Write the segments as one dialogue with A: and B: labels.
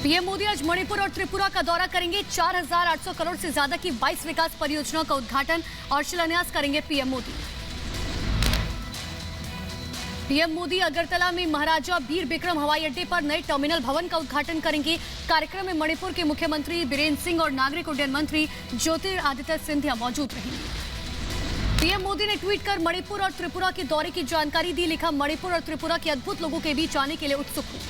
A: PM Modi आज मणिपुर और त्रिपुरा का दौरा करेंगे। 4,800 करोड़ से ज्यादा की 22 विकास परियोजनाओं का उद्घाटन और शिलान्यास करेंगे पीएम मोदी। पीएम मोदी अगरतला में महाराजा वीर विक्रम हवाई अड्डे पर नए टर्मिनल भवन का उद्घाटन करेंगे। कार्यक्रम में मणिपुर के मुख्यमंत्री बीरेन्द्र सिंह और नागरिक उड्डयन मंत्री ज्योतिरादित्य सिंधिया मौजूद रहेंगे। पीएम मोदी ने ट्वीट कर मणिपुर और त्रिपुरा के दौरे की जानकारी दी। लिखा, मणिपुर और त्रिपुरा के अद्भुत लोगों के बीच आने के लिए उत्सुक हूं।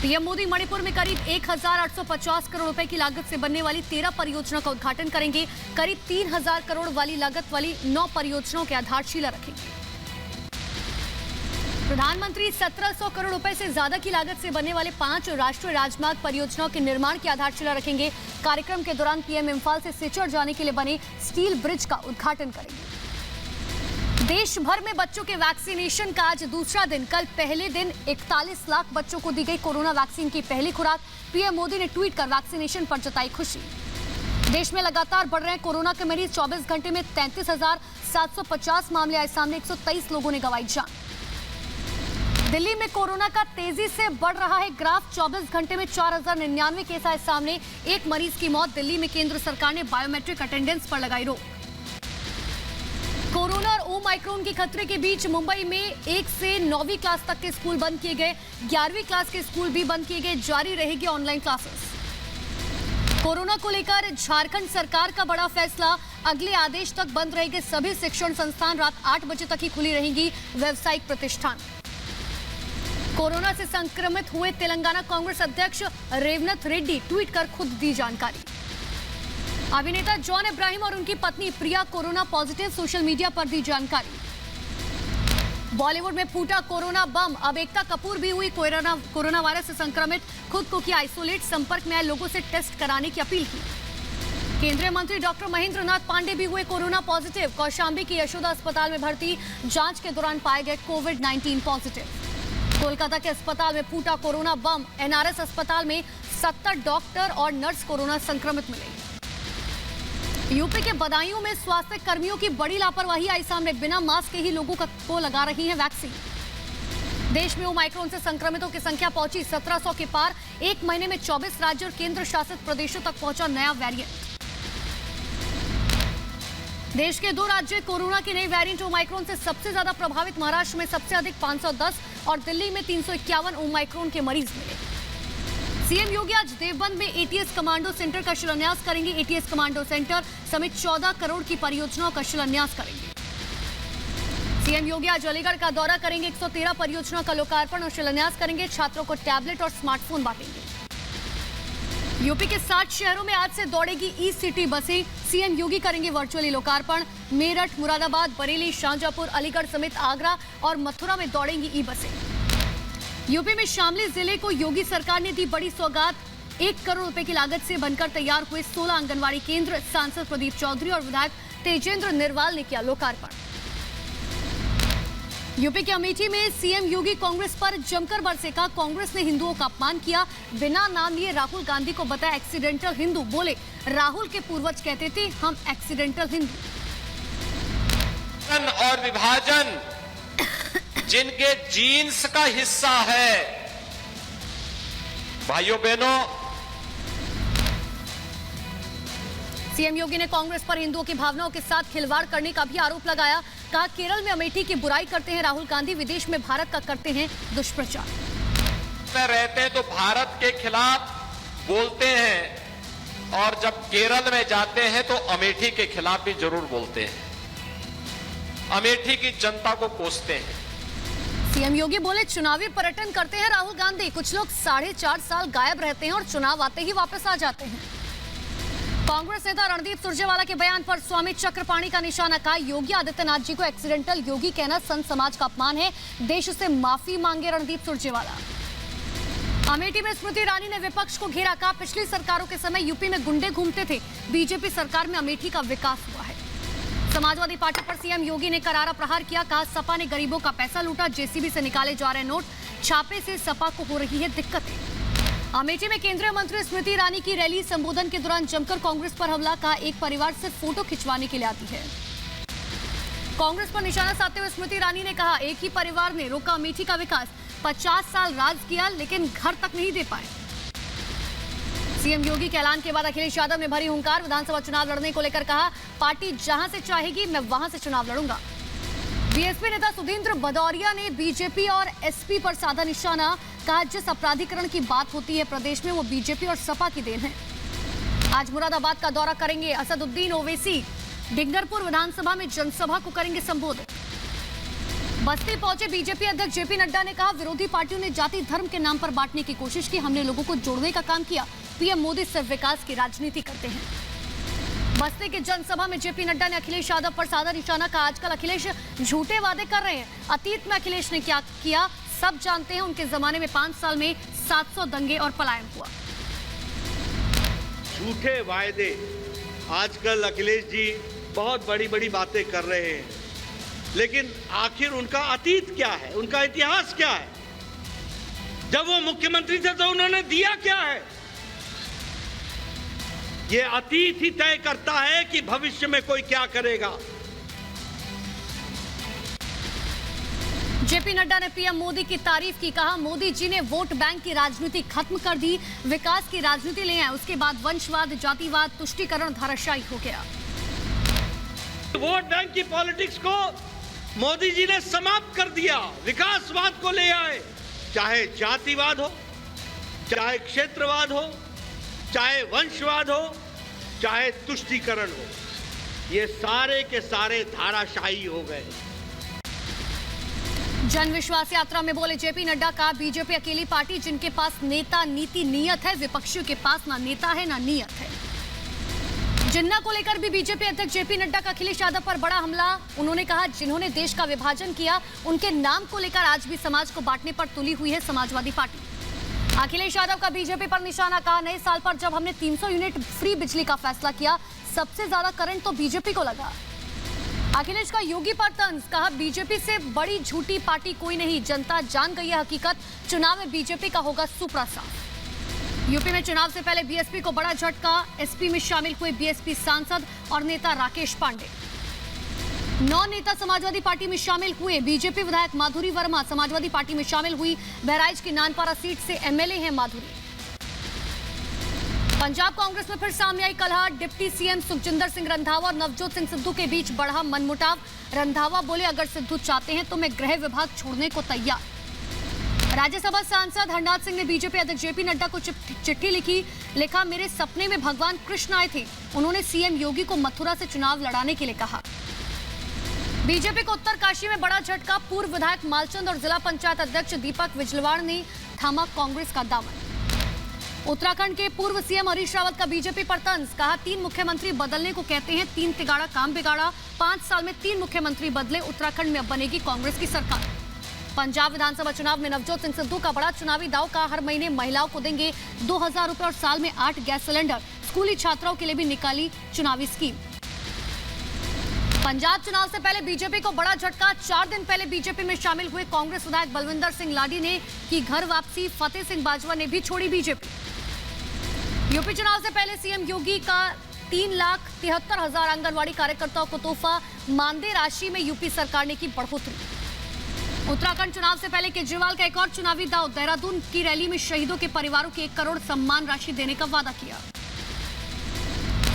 A: पीएम मोदी मणिपुर में करीब 1,850 करोड़ रुपए की लागत से बनने वाली 13 परियोजनाओं का उद्घाटन करेंगे। करीब 3,000 करोड़ वाली लागत वाली 9 परियोजनाओं की आधारशिला रखेंगे। प्रधानमंत्री 1,700 करोड़ रुपए से ज्यादा की लागत से बनने वाले 5 राष्ट्रीय राजमार्ग परियोजनाओं के निर्माण की आधारशिला रखेंगे। कार्यक्रम के दौरान पीएम इम्फाल से सिचर जाने के लिए बने स्टील ब्रिज का उद्घाटन करेंगे। देश भर में बच्चों के वैक्सीनेशन का आज दूसरा दिन। कल पहले दिन 41 लाख बच्चों को दी गई कोरोना वैक्सीन की पहली खुराक। पीएम मोदी ने ट्वीट कर वैक्सीनेशन पर जताई खुशी। देश में लगातार बढ़ रहे हैं कोरोना के मरीज। 24 घंटे में 33,750 मामले आए सामने। 123 लोगों ने गंवाई जान। दिल्ली में कोरोना का तेजी से बढ़ रहा है ग्राफ। 24 घंटे में 4,099 केस आए सामने। एक मरीज की मौत। दिल्ली में केंद्र सरकार ने बायोमेट्रिक अटेंडेंस पर लगाई रोक। कोरोना और ओमाइक्रोन के खतरे के बीच मुंबई में 1 से 9वीं क्लास तक के स्कूल बंद किए गए। 11वीं क्लास के स्कूल भी बंद किए गए। जारी रहेगी ऑनलाइन क्लासेस। कोरोना को लेकर झारखंड सरकार का बड़ा फैसला। अगले आदेश तक बंद रहेंगे सभी शिक्षण संस्थान। रात 8 बजे तक ही खुली रहेंगी व्यावसायिक प्रतिष्ठान। कोरोना से संक्रमित हुए तेलंगाना कांग्रेस अध्यक्ष रेवनथ रेड्डी ट्वीट कर खुद दी जानकारी। अभिनेता जॉन इब्राहिम और उनकी पत्नी प्रिया कोरोना पॉजिटिव। सोशल मीडिया पर दी जानकारी। बॉलीवुड में फूटा कोरोना बम। अब एकता कपूर भी हुई कोरोना वायरस से संक्रमित। खुद को किया आइसोलेट। संपर्क में आए लोगों से टेस्ट कराने की अपील की। केंद्रीय मंत्री डॉक्टर महेंद्र नाथ पांडे भी हुए कोरोना पॉजिटिव। कौशांबी की यशोदा अस्पताल में भर्ती। जांच के दौरान पाए गए कोविड-19 पॉजिटिव। कोलकाता के अस्पताल में फूटा कोरोना बम। एनआरएस अस्पताल में 70 डॉक्टर और नर्स कोरोना संक्रमित मिले। यूपी के बदायूं में स्वास्थ्य कर्मियों की बड़ी लापरवाही आई सामने। बिना मास्क के ही लोगों को लगा रही है वैक्सीन। देश में ओमाइक्रोन से संक्रमितों की संख्या पहुंची 1700 के पार। एक महीने में 24 राज्य और केंद्र शासित प्रदेशों तक पहुंचा नया वेरिएंट। देश के 2 राज्य कोरोना के नए वेरिएंट ओमाइक्रोन से सबसे ज्यादा प्रभावित। महाराष्ट्र में सबसे अधिक 510 और दिल्ली में 351 ओमाइक्रोन के मरीज मिले। सीएम योगी आज देवबंद में एटीएस कमांडो सेंटर का शिलान्यास करेंगे। एटीएस कमांडो सेंटर समेत 14 करोड़ की परियोजनाओं का शिलान्यास करेंगे। सीएम योगी आज अलीगढ़ का दौरा करेंगे। 113 परियोजनाओं का लोकार्पण और शिलान्यास करेंगे। छात्रों को टैबलेट और स्मार्टफोन बांटेंगे। यूपी के 60 शहरों में आज से दौड़ेगी ई सिटी बसें। सीएम योगी करेंगे वर्चुअली लोकार्पण। मेरठ, मुरादाबाद, बरेली, शाहजहांपुर, अलीगढ़ समेत आगरा और मथुरा में दौड़ेंगी ई बसें। यूपी में शामली जिले को योगी सरकार ने दी बड़ी सौगात। 1 करोड़ रुपए की लागत से बनकर तैयार हुए 16 आंगनवाड़ी केंद्र। सांसद प्रदीप चौधरी और विधायक तेजेंद्र निर्वाल ने किया लोकार्पण। यूपी के अमेठी में सीएम योगी कांग्रेस पर जमकर बरसे। कहा, कांग्रेस ने हिंदुओं का अपमान किया। बिना नाम लिए राहुल गांधी को बताया एक्सीडेंटल हिंदू। बोले, राहुल के पूर्वज कहते थे हम एक्सीडेंटल हिंदू।
B: और विभाजन जिनके जीन्स का हिस्सा है, भाइयों बहनों।
A: सीएम योगी ने कांग्रेस पर हिंदुओं की भावनाओं के साथ खिलवाड़ करने का भी आरोप लगाया। कहा, केरल में अमेठी की बुराई करते हैं राहुल गांधी। विदेश में भारत का करते हैं दुष्प्रचार।
B: रहते हैं तो भारत के खिलाफ बोलते हैं और जब केरल में जाते हैं तो अमेठी के खिलाफ भी जरूर बोलते हैं। अमेठी की जनता को कोसते हैं।
A: सीएम योगी बोले, चुनावी पर्यटन करते हैं राहुल गांधी। कुछ लोग 4.5 साल गायब रहते हैं और चुनाव आते ही वापस आ जाते हैं। कांग्रेस नेता रणदीप सुरजेवाला के बयान पर स्वामी चक्रपाणी का निशाना। कहा, योगी आदित्यनाथ जी को एक्सीडेंटल योगी कहना संत समाज का अपमान है। देश से माफी मांगे रणदीप सुरजेवाला। अमेठी में स्मृति ईरानी ने विपक्ष को घेरा। कहा, पिछली सरकारों के समय यूपी में गुंडे घूमते थे। बीजेपी सरकार में अमेठी का विकास हुआ है। समाजवादी पार्टी पर सीएम योगी ने करारा प्रहार किया। कहा, सपा ने गरीबों का पैसा लूटा। जेसीबी से निकाले जा रहे नोट। छापे से सपा को हो रही है दिक्कतें। अमेठी में केंद्रीय मंत्री स्मृति ईरानी की रैली संबोधन के दौरान जमकर कांग्रेस पर हमला। कहा, एक परिवार सिर्फ फोटो खिंचवाने के लिए आती है। कांग्रेस पर निशाना साधते हुए स्मृति ईरानी ने कहा, एक ही परिवार ने रोका अमेठी का विकास। 50 साल राज किया लेकिन घर तक नहीं दे पाए। सीएम योगी के ऐलान के बाद अखिलेश यादव ने भरी हुंकार, विधानसभा चुनाव लड़ने को लेकर कहा, पार्टी जहां से चाहेगी मैं वहां से चुनाव लड़ूंगा। बीएसपी नेता सुधींद्र भदौरिया ने बीजेपी और एसपी पर साधा निशाना, कहा जिस अपराधीकरण की बात होती है प्रदेश में वो बीजेपी और सपा की देन है। आज मुरादाबाद का दौरा करेंगे असदुद्दीन ओवैसी, डिंगरपुर विधानसभा में जनसभा को करेंगे संबोधित। बस्ती पहुंचे बीजेपी अध्यक्ष जेपी नड्डा ने कहा, विरोधी पार्टियों ने जाति धर्म के नाम पर बांटने की कोशिश की, हमने लोगों को जोड़ने का काम किया। पीएम मोदी सिर्फ विकास की राजनीति करते हैं। बस्ती के जनसभा में जेपी नड्डा ने अखिलेश यादव पर साधा निशाना, कहा आजकल अखिलेश झूठे वादे कर रहे हैं, अतीत में अखिलेश ने क्या किया सब जानते हैं। उनके जमाने में 5 साल में 700 दंगे और पलायन हुआ।
C: झूठे वायदे, आजकल अखिलेश जी बहुत बड़ी बड़ी बातें कर रहे हैं, लेकिन आखिर उनका अतीत क्या है, उनका इतिहास क्या है? जब वो मुख्यमंत्री थे तो उन्होंने दिया क्या है? ये अतीत ही तय करता है कि भविष्य में कोई क्या करेगा।
A: जेपी नड्डा ने पीएम मोदी की तारीफ की, कहा मोदी जी ने वोट बैंक की राजनीति खत्म कर दी, विकास की राजनीति ले आए, उसके बाद वंशवाद, जातिवाद, तुष्टीकरण धराशायी हो गया।
C: वोट बैंक की पॉलिटिक्स को मोदी जी ने समाप्त कर दिया, विकासवाद को ले आए, चाहे जातिवाद हो, चाहे क्षेत्रवाद हो, चाहे वंशवाद हो, चाहे तुष्टीकरण हो, ये सारे के सारे धाराशायी हो गए।
A: जन विश्वास यात्रा में बोले जेपी नड्डा, का बीजेपी अकेली पार्टी जिनके पास नेता नीति नीयत है, विपक्षियों के पास ना नेता है ना नीयत है। जिन्ना को लेकर भी बीजेपी अध्यक्ष जेपी नड्डा का अखिलेश यादव पर बड़ा हमला। उन्होंने कहा जिन्होंने देश का विभाजन किया उनके नाम को लेकर आज भी समाज को बांटने पर तुली हुई है समाजवादी पार्टी। अखिलेश यादव का बीजेपी पर निशाना, कहा नए साल पर जब हमने 300 यूनिट फ्री बिजली का फैसला किया सबसे ज्यादा करंट तो बीजेपी को लगा। अखिलेश का योगी पर तंज, कहा बीजेपी से बड़ी झूठी पार्टी कोई नहीं, जनता जान गई है हकीकत, चुनाव में बीजेपी का होगा सुपड़ा साफ। यूपी में चुनाव से पहले बीएसपी को बड़ा झटका, एसपी में शामिल हुए बीएसपी सांसद और नेता राकेश पांडे। 9 नेता समाजवादी पार्टी में शामिल हुए, बीजेपी विधायक माधुरी वर्मा समाजवादी पार्टी में शामिल हुई, बहराइच की नानपारा सीट से एमएलए हैं माधुरी। पंजाब कांग्रेस में फिर सामने आई कलह, डिप्टी सीएम सुखजिंदर सिंह रंधावा और नवजोत सिंह सिद्धू के बीच बढ़ा मनमुटाव। रंधावा बोले अगर सिद्धू चाहते हैं तो मैं गृह विभाग छोड़ने को तैयार। राज्यसभा सांसद हरनाथ सिंह ने बीजेपी अध्यक्ष जेपी नड्डा को चिट्ठी लिखा, मेरे सपने में भगवान कृष्ण आए थे, उन्होंने सीएम योगी को मथुरा से चुनाव लड़ाने के लिए कहा। बीजेपी को उत्तरकाशी में बड़ा झटका, पूर्व विधायक मालचंद और जिला पंचायत अध्यक्ष दीपक विजलवाड़ ने थामा कांग्रेस का दामन। उत्तराखंड के पूर्व सीएम हरीश रावत का बीजेपी पर तंज, कहा 3 मुख्यमंत्री बदलने को कहते हैं, 3 तिगाड़ा काम बिगाड़ा, 5 साल में 3 मुख्यमंत्री बदले, उत्तराखंड में अब बनेगी कांग्रेस की सरकार। पंजाब विधानसभा चुनाव में नवजोत सिंह सिद्धू का बड़ा चुनावी दाव, का हर महीने महिलाओं को देंगे 2000 रुपए और साल में 8 गैस सिलेंडर, स्कूली छात्राओं के लिए भी निकाली चुनावी स्कीम। पंजाब चुनाव से पहले बीजेपी को बड़ा झटका, 4 दिन पहले बीजेपी में शामिल हुए कांग्रेस विधायक बलविंदर सिंह लाडी ने की घर वापसी, फतेह सिंह बाजवा ने भी छोड़ी बीजेपी। यूपी चुनाव से पहले सीएम योगी का 3,73,000 आंगनवाड़ी कार्यकर्ताओं को तोहफा, मानदेय राशि में यूपी सरकार ने की बढ़ोतरी। उत्तराखंड चुनाव से पहले केजरीवाल का एक और चुनावी दाव, देहरादून की रैली में शहीदों के परिवारों की 1 करोड़ सम्मान राशि देने का वादा किया।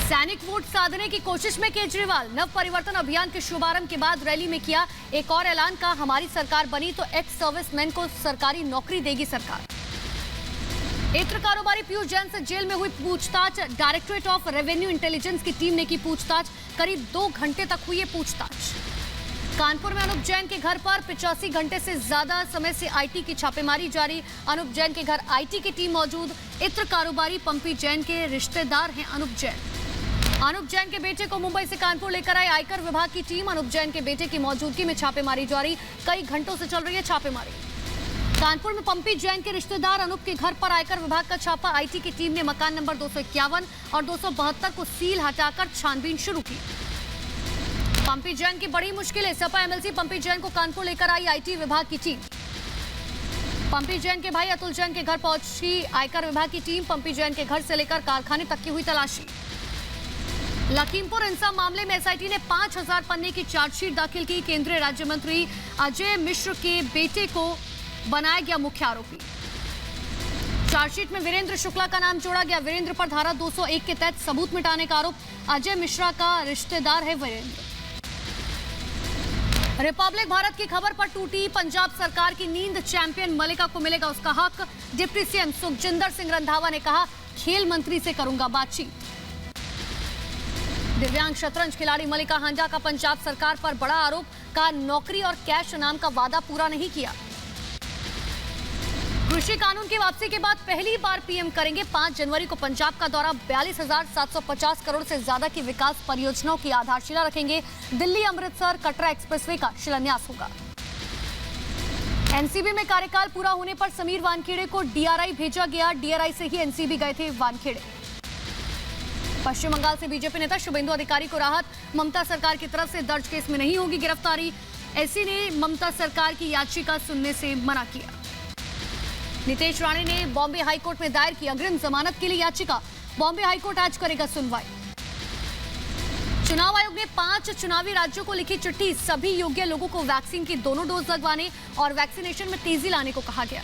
A: सैनिक वोट साधने की कोशिश में केजरीवाल, नव परिवर्तन अभियान के शुभारंभ के बाद रैली में किया एक और ऐलान, का हमारी सरकार बनी तो एक्स सर्विसमैन को सरकारी नौकरी देगी सरकार। इत्र कारोबारी पीयूष जैन से जेल में हुई पूछताछ, डायरेक्टरेट ऑफ रेवेन्यू इंटेलिजेंस की टीम ने की पूछताछ, करीब 2 घंटे तक हुई पूछताछ। कानपुर में अनूप जैन के घर पर 85 घंटे से ज्यादा समय से आईटी की छापेमारी जारी, अनूप जैन के घर आईटी की टीम मौजूद। इत्र कारोबारी पंपी जैन के रिश्तेदार हैं अनूप जैन। अनूप जैन के बेटे को मुंबई से कानपुर लेकर आई आयकर विभाग की टीम, अनूप जैन के बेटे की मौजूदगी में छापेमारी जारी, कई घंटों से चल रही है छापेमारी। कानपुर में पंपी जैन के रिश्तेदार अनूप के घर पर आयकर विभाग का छापा, आईटी की टीम ने मकान नंबर 251 और 272 को सील हटाकर छानबीन शुरू की। पंपी जैन की बड़ी मुश्किल है, सपा एमएलसी पंपी जैन को कानपुर लेकर आई आईटी विभाग की टीम। पंपी जैन के भाई अतुल जैन के घर पहुंची आयकर विभाग की टीम, पंपी जैन के घर से लेकर कारखाने तक की हुई तलाशी। लखीमपुर हिंसा मामले में एसआईटी ने 5000 पन्ने की चार्जशीट दाखिल की, केंद्रीय राज्य मंत्री अजय मिश्र के बेटे को बनाया गया मुख्य आरोपी। चार्जशीट में वीरेंद्र शुक्ला का नाम जोड़ा गया। वीरेंद्र पर धारा 201 के तहत सबूत मिटाने का आरोप। अजय मिश्रा का रिश्तेदार है वीरेंद्र। रिपब्लिक भारत की खबर पर टूटी पंजाब सरकार की नींद। चैंपियन मलिका को मिलेगा उसका हक। डिप्टी सीएम सुखजिंदर सिंह रंधावा ने कहा, खेल मंत्री से करूंगा बातचीत। दिव्यांग शतरंज खिलाड़ी मलिका हांडा का पंजाब सरकार पर बड़ा आरोप। का नौकरी और कैश इनाम का वादा पूरा नहीं किया। कृषि कानून की वापसी के बाद पहली बार पीएम करेंगे 5 जनवरी को पंजाब का दौरा। 42,750 करोड़ से ज्यादा की विकास परियोजनाओं की आधारशिला रखेंगे। दिल्ली अमृतसर कटरा एक्सप्रेसवे का शिलान्यास होगा। एनसीबी में कार्यकाल पूरा होने पर समीर वानखेड़े को डीआरआई भेजा गया। डीआरआई से ही एनसीबी गए थे वानखेड़े। पश्चिम बंगाल से बीजेपी नेता शुभेंदु अधिकारी को राहत। ममता सरकार की तरफ से दर्ज केस में नहीं होगी गिरफ्तारी। एससी ने ममता सरकार की याचिका सुनने से मना किया। नितेश राणे ने बॉम्बे हाईकोर्ट में दायर की अग्रिम जमानत के लिए याचिका। बॉम्बे हाईकोर्ट आज करेगा सुनवाई। चुनाव आयोग ने 5 चुनावी राज्यों को लिखी चिट्ठी। सभी योग्य लोगों को वैक्सीन की दोनों डोज लगवाने और वैक्सीनेशन में तेजी लाने को कहा गया।